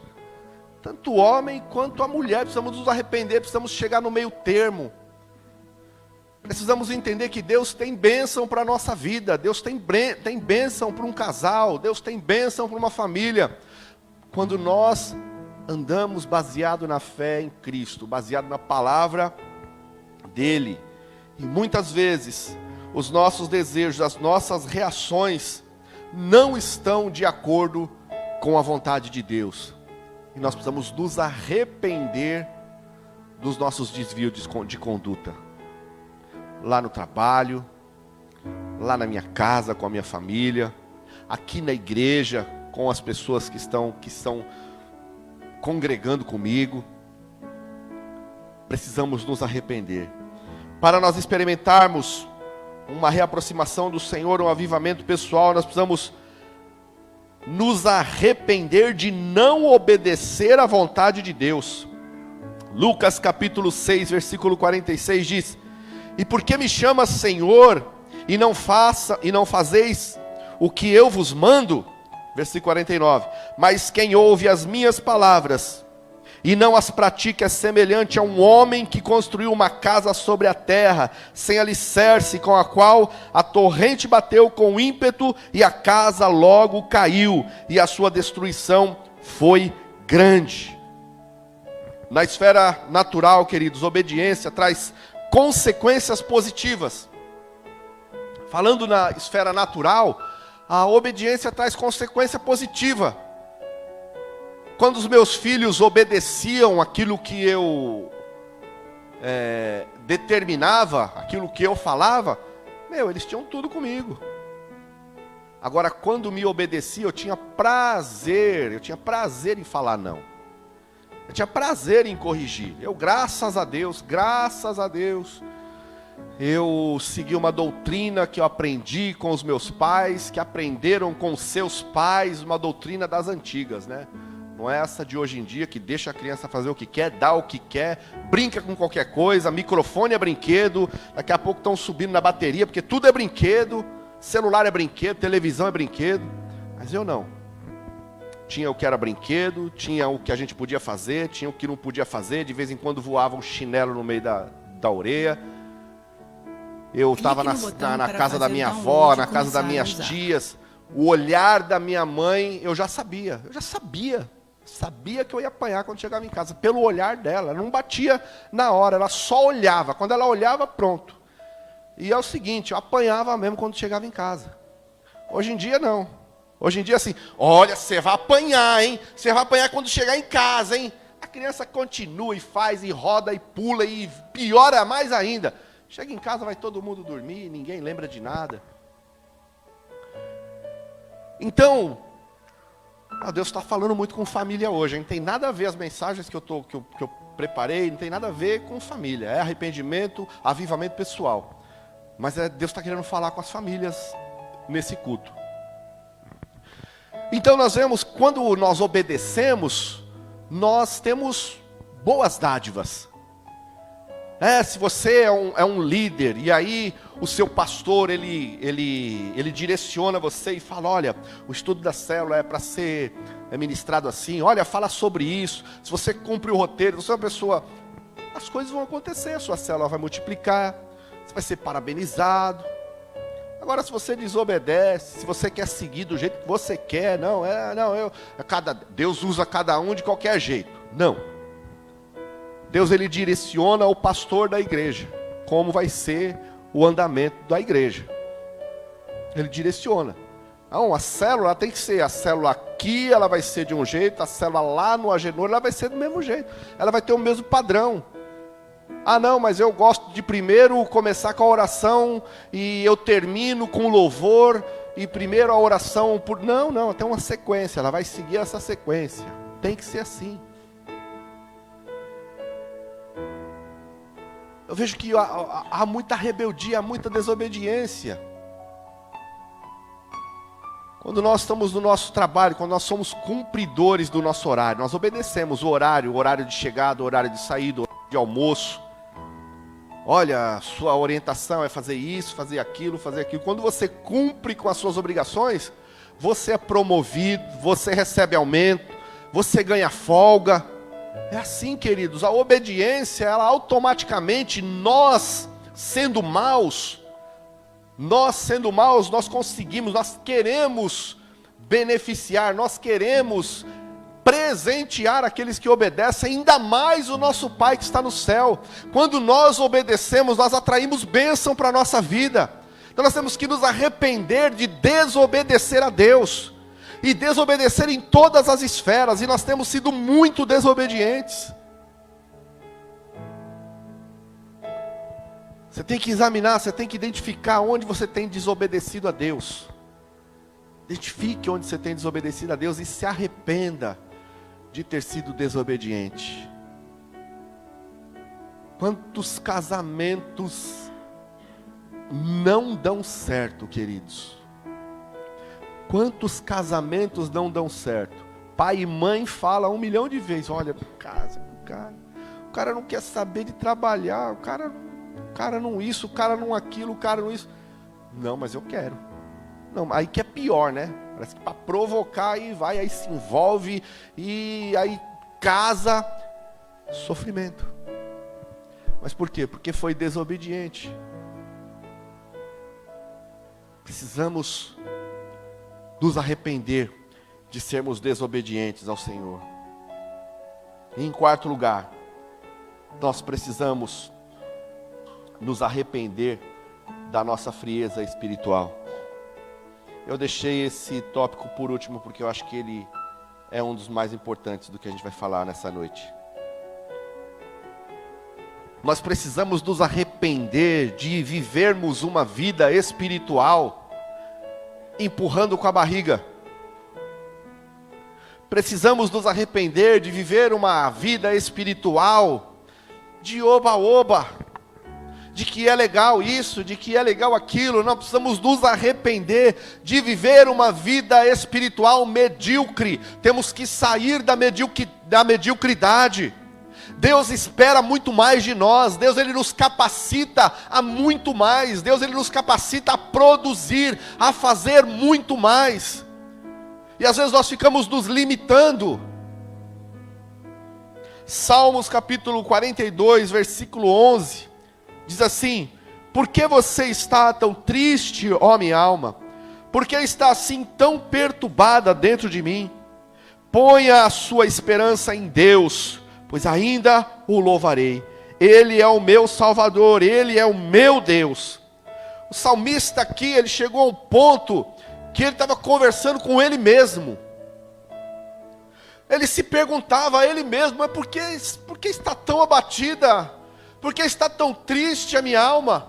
Tanto o homem quanto a mulher, precisamos nos arrepender, precisamos chegar no meio termo. Precisamos entender que Deus tem bênção para a nossa vida, Deus tem bênção para um casal, Deus tem bênção para uma família. Quando nós andamos baseado na fé em Cristo, baseado na palavra dEle. E muitas vezes, os nossos desejos, as nossas reações, não estão de acordo com a vontade de Deus. E nós precisamos nos arrepender dos nossos desvios de conduta. Lá no trabalho, lá na minha casa, com a minha família, aqui na igreja, com as pessoas que estão congregando comigo. Precisamos nos arrepender. Para nós experimentarmos uma reaproximação do Senhor, um avivamento pessoal, nós precisamos nos arrepender de não obedecer à vontade de Deus. Lucas capítulo 6, versículo 46 diz: E por que me chamas Senhor, e não fazeis o que eu vos mando? Versículo 49. Mas quem ouve as minhas palavras, e não as pratica, é semelhante a um homem que construiu uma casa sobre a terra, sem alicerce, com a qual a torrente bateu com ímpeto, e a casa logo caiu, e a sua destruição foi grande. Na esfera natural, queridos, obediência traz consequências positivas. Falando na esfera natural, a obediência traz consequência positiva. Quando os meus filhos obedeciam aquilo que eu determinava, aquilo que eu falava, eles tinham tudo comigo. Agora, quando me obedecia, eu tinha prazer em falar não. Eu tinha prazer em corrigir. Graças a Deus, eu segui uma doutrina que eu aprendi com os meus pais, que aprenderam com seus pais, uma doutrina das antigas, né? Não é essa de hoje em dia, que deixa a criança fazer o que quer, dá o que quer, brinca com qualquer coisa, microfone é brinquedo, daqui a pouco estão subindo na bateria, porque tudo é brinquedo, celular é brinquedo, televisão é brinquedo. Mas eu não. Tinha o que era brinquedo, tinha o que a gente podia fazer, tinha o que não podia fazer, de vez em quando voava um chinelo no meio da orelha. Eu estava na casa da minha avó, na casa das minhas tias, o olhar da minha mãe, eu já sabia que eu ia apanhar quando chegava em casa, pelo olhar dela. Ela não batia na hora, ela só olhava, quando ela olhava, pronto. E é o seguinte, eu apanhava mesmo quando chegava em casa. Hoje em dia não, hoje em dia assim, olha, você vai apanhar, hein, você vai apanhar quando chegar em casa, hein. A criança continua e faz, e roda, e pula, e piora mais ainda. Chega em casa, vai todo mundo dormir, ninguém lembra de nada. Então, Deus está falando muito com família hoje. Não tem nada a ver as mensagens que eu preparei, não tem nada a ver com família. É arrependimento, avivamento pessoal. Mas Deus está querendo falar com as famílias nesse culto. Então nós vemos, quando nós obedecemos, nós temos boas dádivas. Se você é um líder, e aí o seu pastor, ele direciona você e fala, olha, o estudo da célula é para ser ministrado assim, olha, fala sobre isso, se você cumpre o roteiro, você é uma pessoa, as coisas vão acontecer, a sua célula vai multiplicar, você vai ser parabenizado. Agora, se você desobedece, se você quer seguir do jeito que você quer, Deus usa cada um de qualquer jeito, não. Deus, ele direciona o pastor da igreja, como vai ser o andamento da igreja. Ele direciona. Então, a célula tem que ser, a célula aqui, ela vai ser de um jeito, a célula lá no Agenor, ela vai ser do mesmo jeito. Ela vai ter o mesmo padrão. Ah não, mas eu gosto de primeiro começar com a oração e eu termino com o louvor e primeiro a oração por... Não, tem uma sequência, ela vai seguir essa sequência. Tem que ser assim. Eu vejo que há muita rebeldia, há muita desobediência. Quando nós estamos no nosso trabalho, quando nós somos cumpridores do nosso horário, nós obedecemos o horário de chegada, o horário de saída, o horário de almoço. Olha, sua orientação é fazer isso, fazer aquilo, fazer aquilo. Quando você cumpre com as suas obrigações, você é promovido, você recebe aumento, você ganha folga. É assim, queridos, a obediência, ela automaticamente, nós sendo maus, nós conseguimos, nós queremos beneficiar, nós queremos presentear aqueles que obedecem, ainda mais o nosso Pai que está no céu. Quando nós obedecemos, nós atraímos bênção para a nossa vida. Então nós temos que nos arrepender de desobedecer a Deus. E desobedecer em todas as esferas, e nós temos sido muito desobedientes. Você tem que examinar, você tem que identificar onde você tem desobedecido a Deus. Identifique onde você tem desobedecido a Deus e se arrependa de ter sido desobediente. Quantos casamentos não dão certo, queridos? Quantos casamentos não dão certo? Pai e mãe falam 1 milhão de vezes, olha, casa o cara não quer saber de trabalhar, o cara não isso, o cara não aquilo, o cara não isso. Não, mas eu quero. Não, aí que é pior, né? Parece que para provocar aí se envolve e aí casa, sofrimento. Mas por quê? Porque foi desobediente. Precisamos nos arrepender de sermos desobedientes ao Senhor. E em quarto lugar, nós precisamos nos arrepender da nossa frieza espiritual. Eu deixei esse tópico por último porque eu acho que ele é um dos mais importantes do que a gente vai falar nessa noite. Nós precisamos nos arrepender de vivermos uma vida espiritual empurrando com a barriga. Precisamos nos arrepender de viver uma vida espiritual de oba-oba, de que é legal isso, de que é legal aquilo. Nós precisamos nos arrepender de viver uma vida espiritual medíocre. Temos que sair da mediocridade. Deus espera muito mais de nós. Deus, Ele nos capacita a muito mais. Deus, Ele nos capacita a produzir, a fazer muito mais. E às vezes nós ficamos nos limitando. Salmos capítulo 42, versículo 11, diz assim: por que você está tão triste, ó minha alma? Por que está assim tão perturbada dentro de mim? Ponha a sua esperança em Deus, pois ainda o louvarei. Ele é o meu Salvador, Ele é o meu Deus. O salmista aqui, ele chegou a um ponto que ele estava conversando com ele mesmo. Ele se perguntava a ele mesmo, mas por que está tão abatida? Por que está tão triste a minha alma?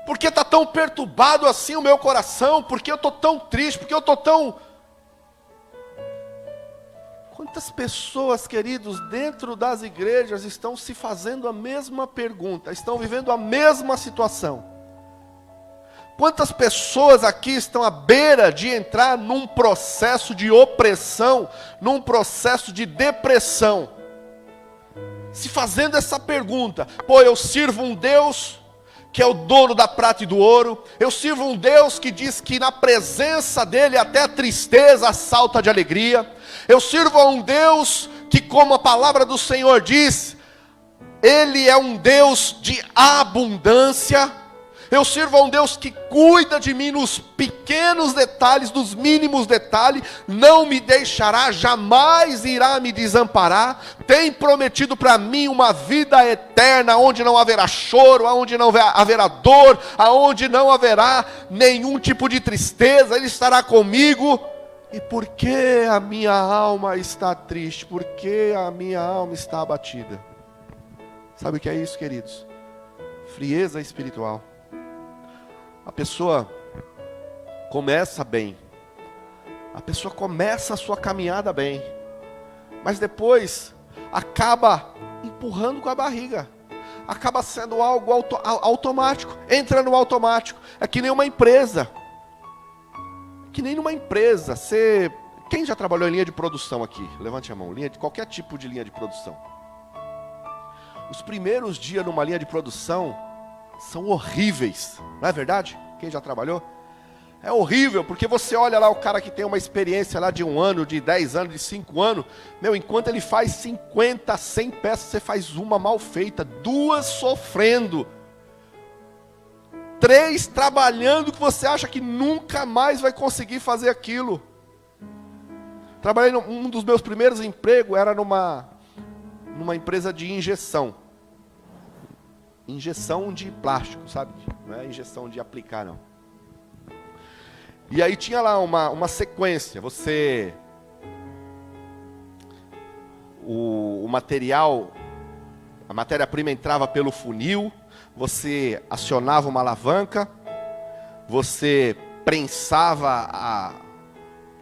Por que está tão perturbado assim o meu coração? Por que eu estou tão triste? Por que eu estou tão... Quantas pessoas, queridos, dentro das igrejas estão se fazendo a mesma pergunta, estão vivendo a mesma situação? Quantas pessoas aqui estão à beira de entrar num processo de opressão, num processo de depressão, se fazendo essa pergunta: pô, eu sirvo um Deus que é o dono da prata e do ouro, eu sirvo um Deus que diz que na presença dele até a tristeza salta de alegria, eu sirvo a um Deus que, como a palavra do Senhor diz, Ele é um Deus de abundância. Eu sirvo a um Deus que cuida de mim nos pequenos detalhes, nos mínimos detalhes, não me deixará, jamais irá me desamparar, tem prometido para mim uma vida eterna, onde não haverá choro, onde não haverá dor, onde não haverá nenhum tipo de tristeza, Ele estará comigo. E por que a minha alma está triste? Por que a minha alma está abatida? Sabe o que é isso, queridos? Frieza espiritual. A pessoa começa bem. A pessoa começa a sua caminhada bem. Mas depois acaba empurrando com a barriga. Acaba sendo algo automático. Entra no automático. É que nem uma empresa. Que nem numa empresa. Quem já trabalhou em linha de produção aqui? Levante a mão. Qualquer tipo de linha de produção. Os primeiros dias numa linha de produção são horríveis. Não é verdade? Quem já trabalhou? É horrível, porque você olha lá o cara que tem uma experiência lá de 1 ano, de 10 anos, de 5 anos. Enquanto ele faz 50, 100 peças, você faz uma mal feita. 2 sofrendo. 3 trabalhando que você acha que nunca mais vai conseguir fazer aquilo. Trabalhei um dos meus primeiros empregos, era numa empresa de injeção. Injeção de plástico, sabe? Não é injeção de aplicar, não. E aí tinha lá uma sequência. O material, a matéria-prima entrava pelo funil, você acionava uma alavanca, você prensava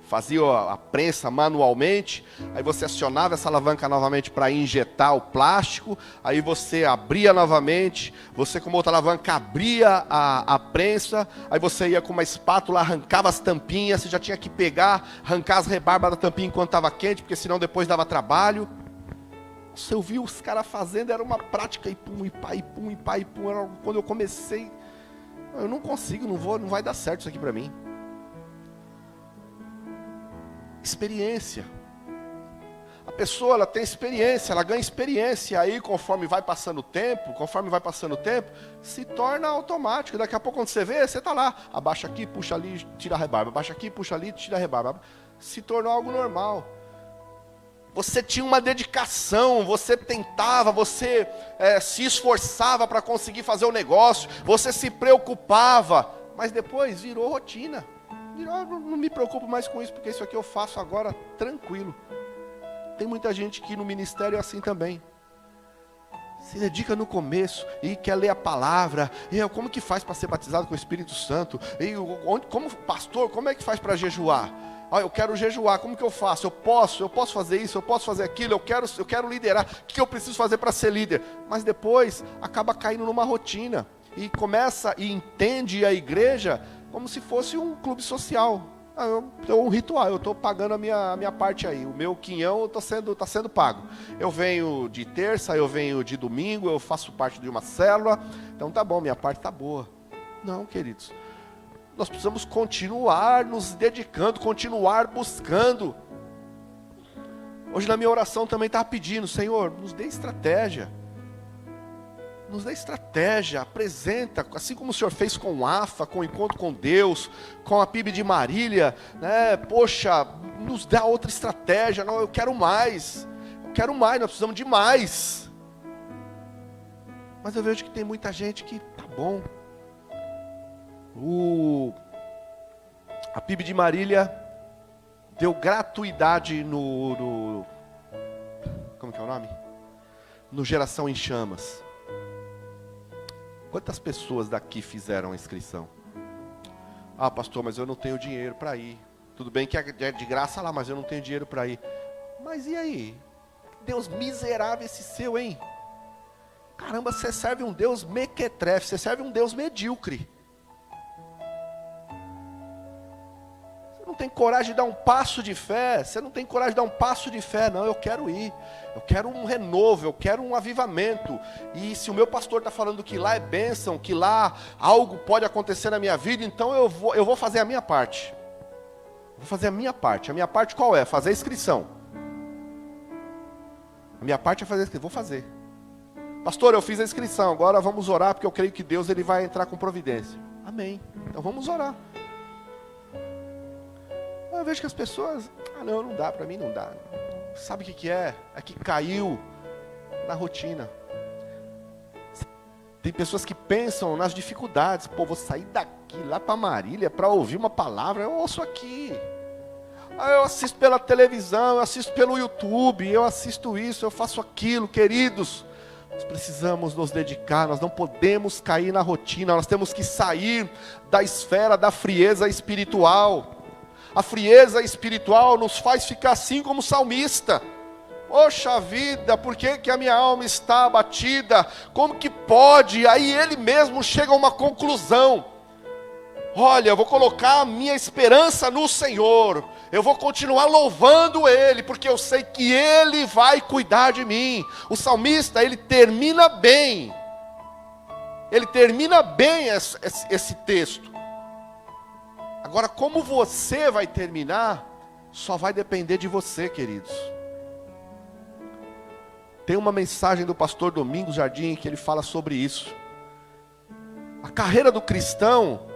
fazia a prensa manualmente, aí você acionava essa alavanca novamente para injetar o plástico, aí você abria novamente, você com outra alavanca abria a prensa, aí você ia com uma espátula, arrancava as tampinhas, você já tinha que pegar, arrancar as rebarbas da tampinha enquanto estava quente, porque senão depois dava trabalho. Nossa, eu vi os caras fazendo, era uma prática, e pum, e pá, e pum, e pá, e pum. Quando eu comecei, eu não consigo, não vai dar certo isso aqui para mim. Experiência. A pessoa, ela tem experiência, ela ganha experiência, aí conforme vai passando o tempo, se torna automático. Daqui a pouco quando você vê, você está lá, abaixa aqui, puxa ali, tira a rebarba, abaixa aqui, puxa ali, tira a rebarba. Se tornou algo normal. Você tinha uma dedicação, você tentava, você se esforçava para conseguir fazer o negócio, você se preocupava, mas depois virou rotina. Não me preocupo mais com isso, porque isso aqui eu faço agora tranquilo. Tem muita gente que no ministério é assim também. Se dedica no começo e quer ler a palavra. Como que faz para ser batizado com o Espírito Santo? Como pastor, como é que faz para jejuar? Eu quero jejuar, como que eu faço? Eu posso fazer isso, eu posso fazer aquilo, eu quero liderar. O que eu preciso fazer para ser líder? Mas depois acaba caindo numa rotina. E começa e entende a igreja como se fosse um clube social. Um ritual, eu estou pagando a minha parte aí. O meu quinhão está sendo pago. Eu venho de terça, eu venho de domingo, eu faço parte de uma célula. Então tá bom, minha parte está boa. Não, queridos. Nós precisamos continuar nos dedicando, continuar buscando. Hoje na minha oração também estava pedindo, Senhor, nos dê estratégia. Nos dá estratégia, apresenta, assim como o Senhor fez com o AFA, com o Encontro com Deus, com a PIB de Marília, né? Poxa, nos dá outra estratégia. Não, eu quero mais, nós precisamos de mais. Mas eu vejo que tem muita gente que, tá bom. A PIB de Marília deu gratuidade como que é o nome? No Geração em Chamas. Quantas pessoas daqui fizeram a inscrição? Pastor, mas eu não tenho dinheiro para ir. Tudo bem que é de graça lá, mas eu não tenho dinheiro para ir. Mas e aí? Deus miserável esse seu, hein? Caramba, você serve um Deus mequetrefe, você serve um Deus medíocre. Você não tem coragem de dar um passo de fé, não, eu quero ir. Eu quero um renovo, eu quero um avivamento. E se o meu pastor está falando que lá é bênção, que lá algo pode acontecer na minha vida, então eu vou fazer a minha parte. Vou fazer a minha parte. A minha parte qual é? Fazer a inscrição. A minha parte é fazer a inscrição. Vou fazer. Pastor, eu fiz a inscrição, agora vamos orar, porque eu creio que Deus ele vai entrar com providência. Amém. Então vamos orar. Eu vejo que as pessoas, não dá, para mim não dá. Sabe o que é? É que caiu na rotina. Tem pessoas que pensam nas dificuldades. Vou sair daqui lá para Marília para ouvir uma palavra. Eu ouço aqui. Eu assisto pela televisão, eu assisto pelo YouTube, eu assisto isso, eu faço aquilo. Queridos, Nós precisamos nos dedicar, nós não podemos cair na rotina, nós temos que sair da esfera da frieza espiritual. A frieza espiritual nos faz ficar assim como o salmista. Poxa vida, por que que a minha alma está abatida? Como que pode? Aí ele mesmo chega a uma conclusão. Olha, eu vou colocar a minha esperança no Senhor. Eu vou continuar louvando Ele, porque eu sei que Ele vai cuidar de mim. O salmista, ele termina bem. Ele termina bem esse texto. Agora, como você vai terminar, só vai depender de você, queridos. Tem uma mensagem do pastor Domingos Jardim que ele fala sobre isso. A carreira do cristão,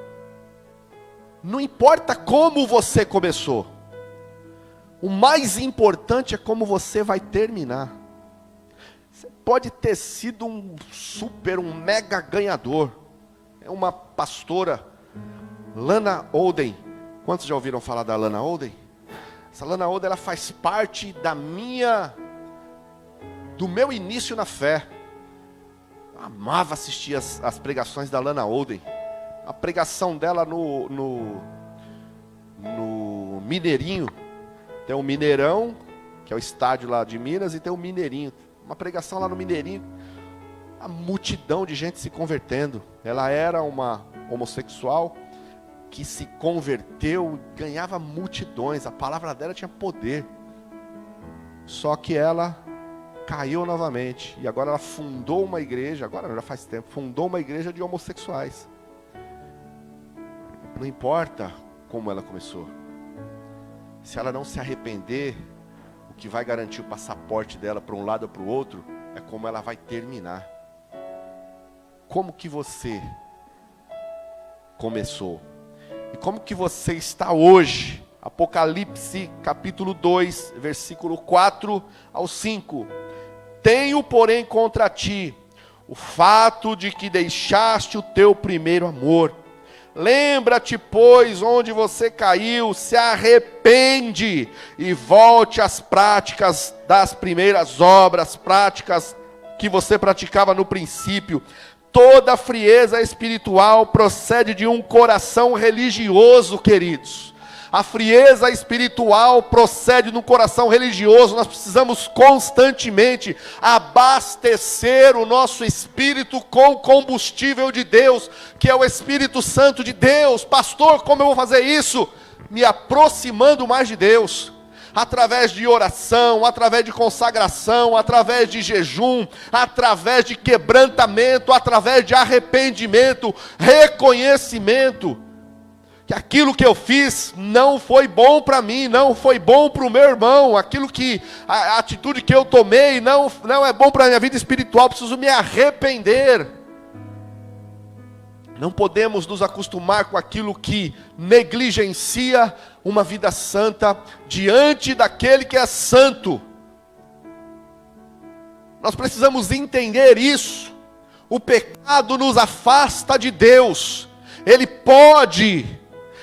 não importa como você começou, o mais importante é como você vai terminar. Você pode ter sido um mega ganhador. É uma pastora, Lana Olden. Quantos já ouviram falar da Lana Olden? Essa Lana Olden, ela faz parte do meu início na fé. Eu amava assistir as pregações da Lana Olden. A pregação dela no Mineirinho. Tem o Mineirão, que é o estádio lá de Minas, e tem o Mineirinho. Uma pregação lá no Mineirinho. A multidão de gente se convertendo. Ela era uma homossexual que se converteu, ganhava multidões. A palavra dela tinha poder. Só que ela caiu novamente. E agora ela fundou uma igreja, agora já faz tempo, fundou uma igreja de homossexuais. Não importa como ela começou. Se ela não se arrepender, o que vai garantir o passaporte dela para um lado ou para o outro, é como ela vai terminar. Como que você começou? E como que você está hoje? Apocalipse capítulo 2, versículo 4 ao 5. Tenho, porém, contra ti o fato de que deixaste o teu primeiro amor. Lembra-te, pois, onde você caiu, se arrepende e volte às práticas das primeiras obras, práticas que você praticava no princípio. Toda frieza espiritual procede de um coração religioso, queridos. A frieza espiritual procede de um coração religioso. Nós precisamos constantemente abastecer o nosso espírito com o combustível de Deus, que é o Espírito Santo de Deus. Pastor, como eu vou fazer isso? Me aproximando mais de Deus. Através de oração, através de consagração, através de jejum, através de quebrantamento, através de arrependimento, reconhecimento que aquilo que eu fiz não foi bom para mim, não foi bom para o meu irmão, a atitude que eu tomei não é bom para a minha vida espiritual, preciso me arrepender. Não podemos nos acostumar com aquilo que negligencia uma vida santa diante daquele que é santo. Nós precisamos entender isso. O pecado nos afasta de Deus.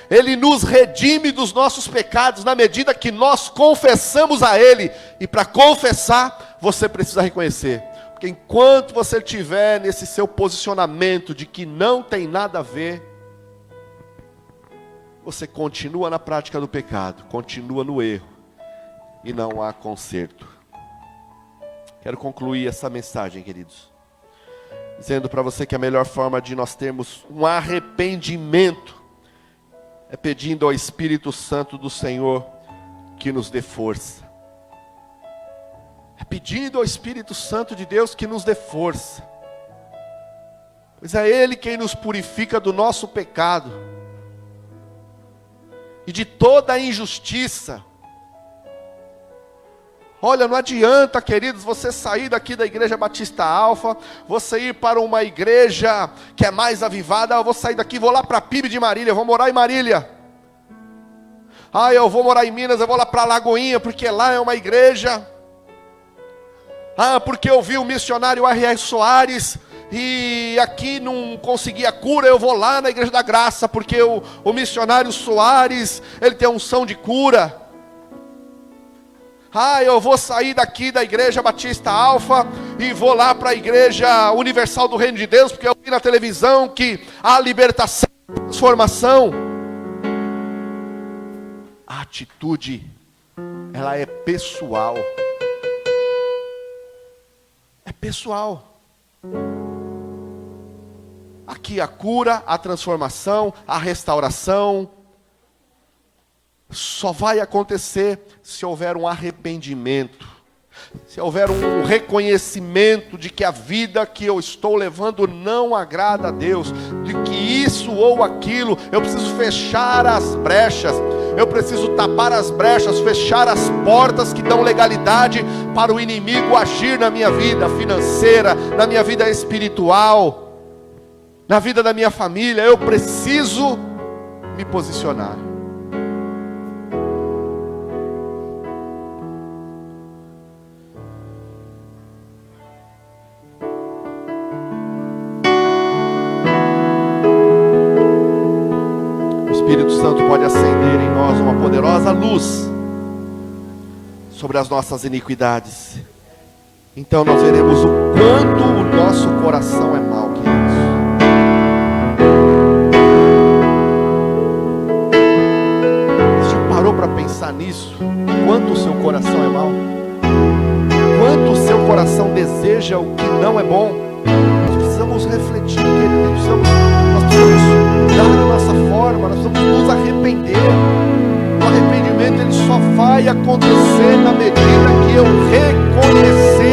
Ele nos redime dos nossos pecados na medida que nós confessamos a Ele. E para confessar, você precisa reconhecer. Porque enquanto você estiver nesse seu posicionamento de que não tem nada a ver, você continua na prática do pecado, continua no erro, e não há conserto. Quero concluir essa mensagem, queridos, dizendo para você que a melhor forma de nós termos um arrependimento é pedindo ao Espírito Santo do Senhor que nos dê força. É pedindo ao Espírito Santo de Deus que nos dê força. Pois é Ele quem nos purifica do nosso pecado e de toda a injustiça. Olha, não adianta, queridos, você sair daqui da Igreja Batista Alfa, você ir para uma igreja que é mais avivada. Eu vou sair daqui, vou lá para a PIB de Marília, vou morar em Marília. Eu vou morar em Minas, eu vou lá para Lagoinha, porque lá é uma igreja. Porque eu vi o missionário R.R. Soares e aqui não conseguia cura, eu vou lá na Igreja da Graça, porque o missionário Soares, ele tem unção de cura. Eu vou sair daqui da Igreja Batista Alfa e vou lá para a Igreja Universal do Reino de Deus, porque eu vi na televisão que há libertação, transformação. A atitude, ela é pessoal. É pessoal. Aqui a cura, a transformação, a restauração só vai acontecer se houver um arrependimento, se houver um reconhecimento de que a vida que eu estou levando não agrada a Deus, de que isso ou aquilo, eu preciso fechar as brechas, eu preciso tapar as brechas, fechar as portas que dão legalidade para o inimigo agir na minha vida financeira, na minha vida espiritual, na vida da minha família. Eu preciso me posicionar. O Espírito Santo pode acender em nós uma poderosa luz sobre as nossas iniquidades. Então nós veremos o quanto o nosso coração é mau, queridos. Para pensar nisso, quanto o seu coração é mau, quanto o seu coração deseja o que não é bom. Nós precisamos refletir, queridos, nós precisamos dar a nossa forma, nós precisamos nos arrepender. O arrependimento ele só vai acontecer na medida que eu reconhecer